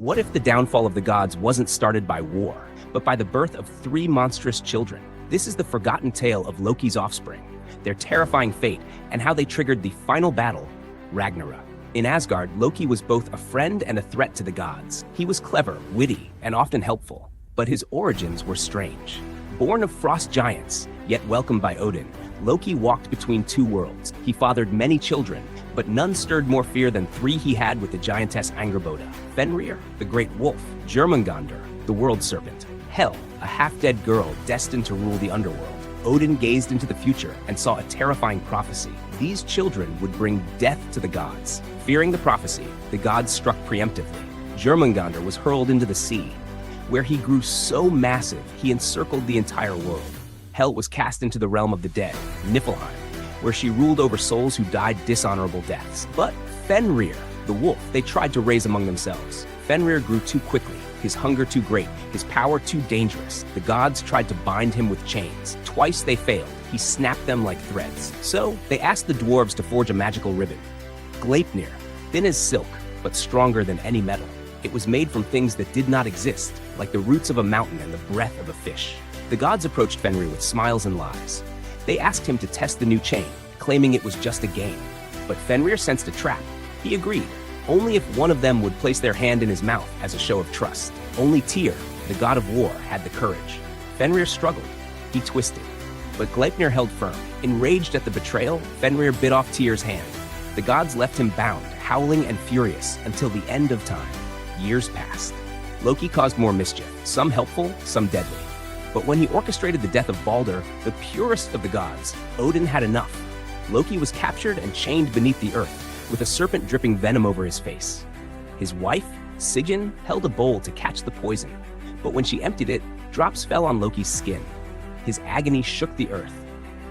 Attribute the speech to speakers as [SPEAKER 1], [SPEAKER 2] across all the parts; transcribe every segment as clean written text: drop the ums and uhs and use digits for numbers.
[SPEAKER 1] What if the downfall of the gods wasn't started by war, but by the birth of three monstrous children? This is the forgotten tale of Loki's offspring, their terrifying fate, and how they triggered the final battle, Ragnarök. In Asgard, Loki was both a friend and a threat to the gods. He was clever, witty, and often helpful, but his origins were strange. Born of frost giants, yet welcomed by Odin, Loki walked between two worlds. He fathered many children, but none stirred more fear than three he had with the giantess Angrboda: Fenrir, the great wolf; Jörmungandr, the world serpent; Hel, a half-dead girl destined to rule the underworld. Odin gazed into the future and saw a terrifying prophecy. These children would bring death to the gods. Fearing the prophecy, the gods struck preemptively. Jörmungandr was hurled into the sea, where he grew so massive he encircled the entire world. Hel was cast into the realm of the dead, Niflheim, where she ruled over souls who died dishonorable deaths. But Fenrir, the wolf, they tried to raise among themselves. Fenrir grew too quickly, his hunger too great, his power too dangerous. The gods tried to bind him with chains. Twice they failed. He snapped them like threads. So they asked the dwarves to forge a magical ribbon. Gleipnir, thin as silk, but stronger than any metal. It was made from things that did not exist, like the roots of a mountain and the breath of a fish. The gods approached Fenrir with smiles and lies. They asked him to test the new chain, claiming it was just a game. But Fenrir sensed a trap. He agreed, only if one of them would place their hand in his mouth as a show of trust. Only Tyr, the god of war, had the courage. Fenrir struggled. He twisted. But Gleipnir held firm. Enraged at the betrayal, Fenrir bit off Tyr's hand. The gods left him bound, howling and furious, until the end of time. Years passed. Loki caused more mischief, some helpful, some deadly. But when he orchestrated the death of Baldur, the purest of the gods, Odin had enough. Loki was captured and chained beneath the earth, with a serpent dripping venom over his face. His wife, Sigyn, held a bowl to catch the poison, but when she emptied it, drops fell on Loki's skin. His agony shook the earth,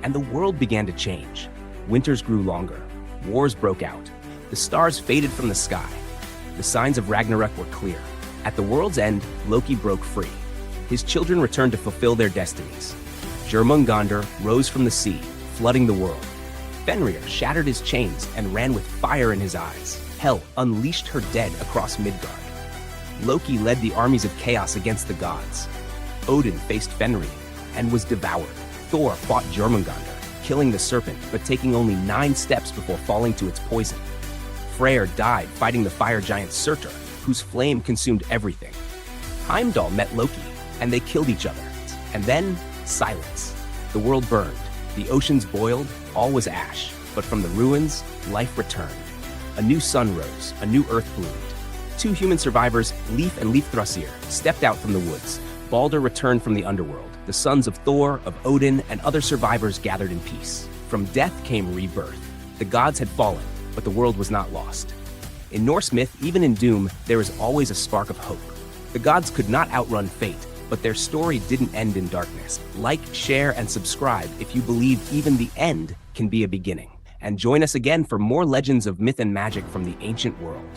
[SPEAKER 1] and the world began to change. Winters grew longer. Wars broke out. The stars faded from the sky. The signs of Ragnarök were clear. At the world's end, Loki broke free. His children returned to fulfill their destinies. Jörmungandr rose from the sea, flooding the world. Fenrir shattered his chains and ran with fire in his eyes. Hel unleashed her dead across Midgard. Loki led the armies of chaos against the gods. Odin faced Fenrir and was devoured. Thor fought Jörmungandr, killing the serpent but taking only 9 steps before falling to its poison. Freyr died fighting the fire giant Surtur, whose flame consumed everything. Heimdall met Loki, and they killed each other. And then, silence. The world burned. The oceans boiled. All was ash. But from the ruins, life returned. A new sun rose. A new earth bloomed. 2 human survivors, Leif and Leifthrussir, stepped out from the woods. Baldur returned from the underworld. The sons of Thor, of Odin, and other survivors gathered in peace. From death came rebirth. The gods had fallen, but the world was not lost. In Norse myth, even in doom, there is always a spark of hope. The gods could not outrun fate, but their story didn't end in darkness. Like, share, and subscribe if you believe even the end can be a beginning. And join us again for more legends of myth and magic from the ancient world.